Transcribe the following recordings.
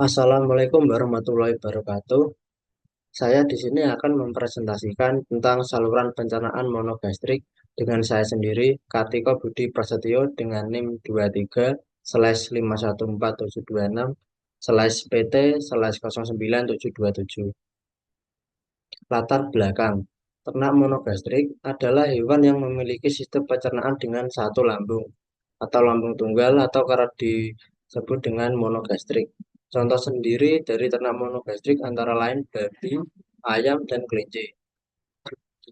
Assalamualaikum warahmatullahi wabarakatuh. Saya di sini akan mempresentasikan tentang saluran pencernaan monogastrik dengan saya sendiri, Kartiko Budi Prasetyo dengan NIM 23/51476/PT/09/727. Latar belakang. Ternak monogastrik adalah hewan yang memiliki sistem pencernaan dengan satu lambung atau lambung tunggal atau kerap disebut dengan monogastrik. Contoh sendiri dari ternak monogastrik antara lain babi, ayam, dan kelinci.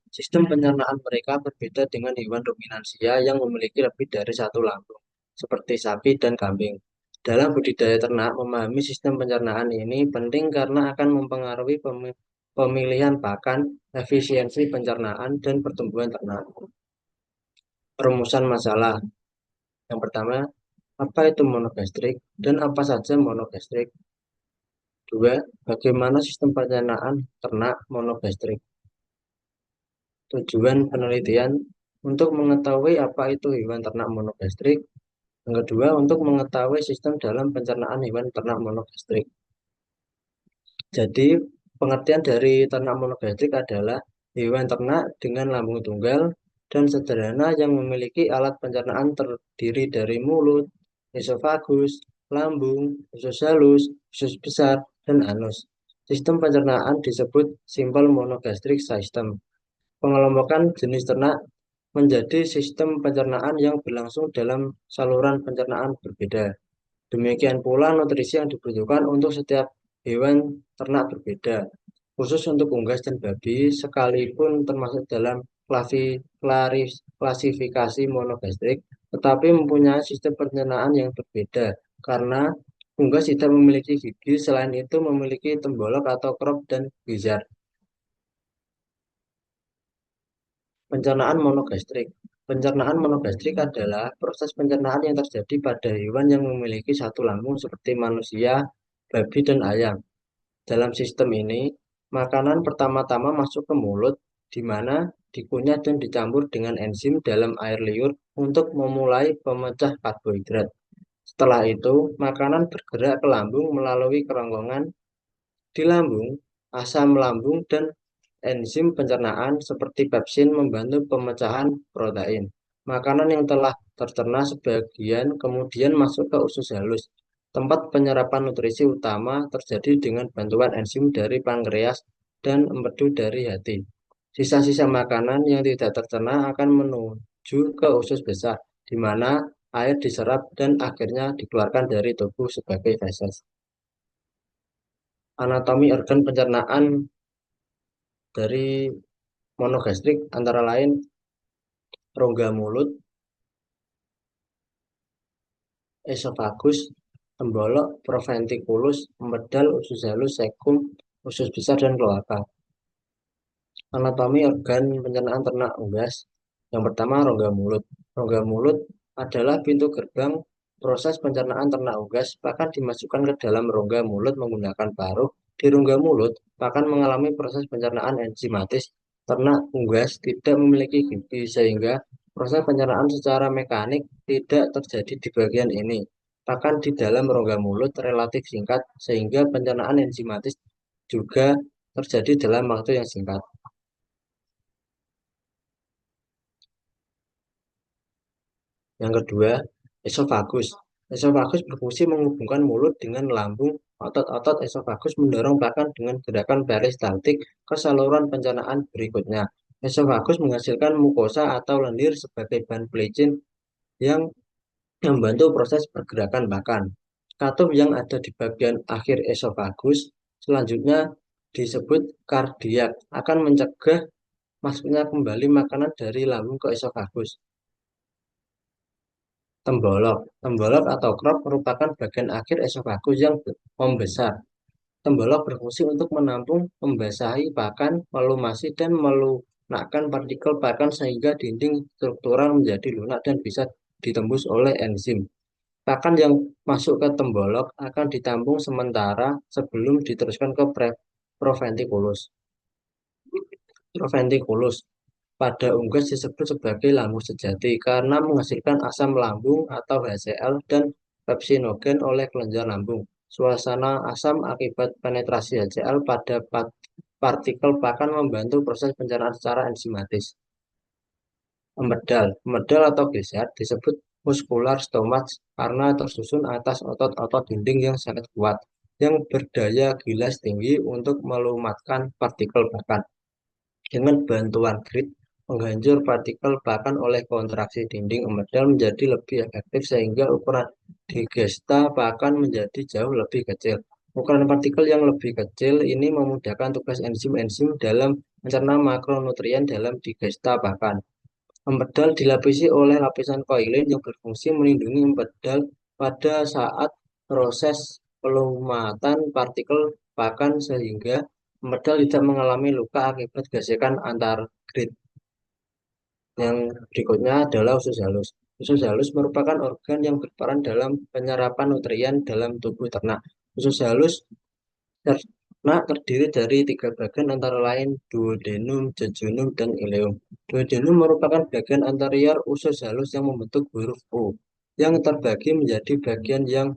Sistem pencernaan mereka berbeda dengan hewan ruminansia yang memiliki lebih dari satu lambung, seperti sapi dan kambing. Dalam budidaya ternak, memahami sistem pencernaan ini penting karena akan mempengaruhi pemilihan pakan, efisiensi pencernaan, dan pertumbuhan ternak. Perumusan masalah. Yang pertama, apa itu monogastrik dan apa saja monogastrik? Dua, bagaimana sistem pencernaan ternak monogastrik? Tujuan penelitian untuk mengetahui apa itu hewan ternak monogastrik. Yang kedua, untuk mengetahui sistem dalam pencernaan hewan ternak monogastrik. Jadi, pengertian dari ternak monogastrik adalah hewan ternak dengan lambung tunggal dan sederhana yang memiliki alat pencernaan terdiri dari mulut, esofagus, lambung, usus halus, usus besar, dan anus. Sistem pencernaan disebut simple monogastric system. Pengelompokan jenis ternak menjadi sistem pencernaan yang berlangsung dalam saluran pencernaan berbeda. Demikian pula nutrisi yang dibutuhkan untuk setiap hewan ternak berbeda. Khusus untuk unggas dan babi, sekalipun termasuk dalam klasifikasi monogastrik, tetapi mempunyai sistem pencernaan yang berbeda karena unggas tidak memiliki gigi, selain itu memiliki tembolok atau crop dan gizzard. Pencernaan monogastrik. Pencernaan monogastrik adalah proses pencernaan yang terjadi pada hewan yang memiliki satu lambung seperti manusia, babi, dan ayam. Dalam sistem ini, makanan pertama-tama masuk ke mulut, di mana dikunyah dan dicampur dengan enzim dalam air liur untuk memulai pemecah karbohidrat. Setelah itu, makanan bergerak ke lambung melalui kerongkongan. Di lambung, asam lambung dan enzim pencernaan seperti pepsin membantu pemecahan protein. Makanan yang telah tercerna sebagian kemudian masuk ke usus halus. Tempat penyerapan nutrisi utama terjadi dengan bantuan enzim dari pankreas dan empedu dari hati. Sisa-sisa makanan yang tidak tercerna akan menuju ke usus besar, di mana air diserap dan akhirnya dikeluarkan dari tubuh sebagai feses. Anatomi organ pencernaan dari monogastrik antara lain rongga mulut, esofagus, tembolok, proventriculus, empedal, usus halus, cecum, usus besar, dan kloaka. Anatomi organ pencernaan ternak unggas. Yang pertama, rongga mulut. Rongga mulut adalah pintu gerbang proses pencernaan ternak unggas. Pakan dimasukkan ke dalam rongga mulut menggunakan paruh. Di rongga mulut, pakan mengalami proses pencernaan enzimatis. Ternak unggas tidak memiliki gigi sehingga proses pencernaan secara mekanik tidak terjadi di bagian ini. Pakan di dalam rongga mulut relatif singkat sehingga pencernaan enzimatis juga terjadi dalam waktu yang singkat. Yang kedua, esofagus. Esofagus berfungsi menghubungkan mulut dengan lambung. Otot-otot esofagus mendorong pakan dengan gerakan peristaltik ke saluran pencernaan berikutnya. Esofagus menghasilkan mukosa atau lendir sebagai bahan pelicin yang membantu proses pergerakan pakan. Katup yang ada di bagian akhir esofagus selanjutnya disebut kardiak akan mencegah masuknya kembali makanan dari lambung ke esofagus. Tembolok. Tembolok atau crop merupakan bagian akhir esofagus yang membesar. Tembolok berfungsi untuk menampung, membasahi pakan, melumasi, dan melunakkan partikel pakan sehingga dinding struktural menjadi lunak dan bisa ditembus oleh enzim. Pakan yang masuk ke tembolok akan ditampung sementara sebelum diteruskan ke proventriculus. Proventriculus pada unggas disebut sebagai lambung sejati karena menghasilkan asam lambung atau HCl dan pepsinogen oleh kelenjar lambung. suasana asam akibat penetrasi HCl pada partikel pakan membantu proses pencernaan secara enzimatis. Pemedal. Pemedal atau geser disebut muscular stomach karena tersusun atas otot-otot dinding yang sangat kuat, yang berdaya gilas tinggi untuk melumatkan partikel pakan. Dengan bantuan grit, menghancur partikel pakan oleh kontraksi dinding emedal menjadi lebih efektif sehingga ukuran digesta pakan menjadi jauh lebih kecil. Ukuran partikel yang lebih kecil ini memudahkan tugas enzim-enzim dalam mencerna makronutrien dalam digesta pakan. Empedal dilapisi oleh lapisan koilin yang berfungsi melindungi empedal pada saat proses pelumatan partikel pakan sehingga empedal tidak mengalami luka akibat gesekan antar grid. Yang berikutnya adalah usus halus. Usus halus merupakan organ yang berperan dalam penyerapan nutrien dalam tubuh ternak. Usus halus ternak terdiri dari tiga bagian antara lain duodenum, jejunum, dan ileum. Duodenum merupakan bagian anterior usus halus yang membentuk huruf U, yang terbagi menjadi bagian yang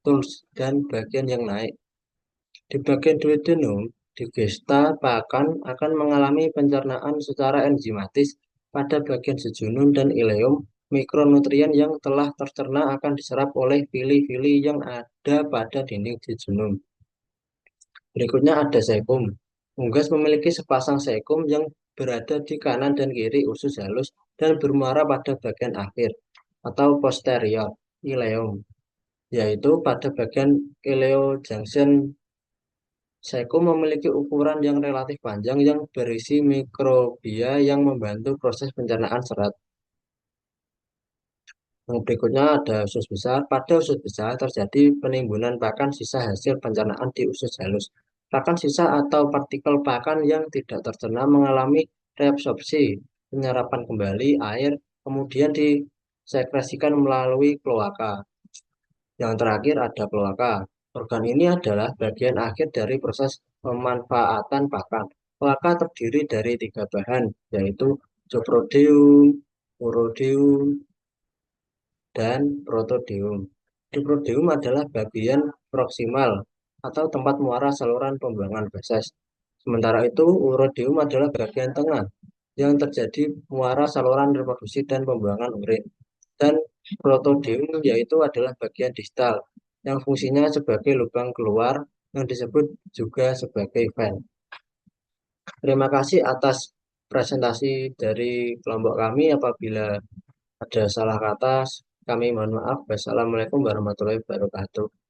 tuls dan bagian yang naik. Di bagian duodenum, digesta pakan akan mengalami pencernaan secara enzimatis. Pada bagian jejunum dan ileum, mikronutrien yang telah tercerna akan diserap oleh pili-pili yang ada pada dinding jejunum. Berikutnya ada sekum. Unggas memiliki sepasang sekum yang berada di kanan dan kiri usus halus dan bermuara pada bagian akhir atau posterior ileum, yaitu pada bagian ileo junction. Sekum memiliki ukuran yang relatif panjang yang berisi mikrobia yang membantu proses pencernaan serat. Yang berikutnya ada usus besar. Pada usus besar terjadi penimbunan pakan sisa hasil pencernaan di usus halus. Pakan sisa atau partikel pakan yang tidak tercerna mengalami reabsorpsi, penyerapan kembali air, kemudian disekresikan melalui kloaka. Yang terakhir ada kloaka. Organ ini adalah bagian akhir dari proses pemanfaatan pakan. Kloaka terdiri dari tiga bahan, yaitu zoprodeum, urodeum, dan protodeum. Diprodeum adalah bagian proksimal atau tempat muara saluran pembuangan feses. Sementara itu, urodeum adalah bagian tengah yang terjadi muara saluran reproduksi dan pembuangan urin. Dan protodeum yaitu adalah bagian distal yang fungsinya sebagai lubang keluar yang disebut juga sebagai ven. Terima kasih atas presentasi dari kelompok kami. Apabila ada salah kata, kami mohon maaf. Wassalamualaikum warahmatullahi wabarakatuh.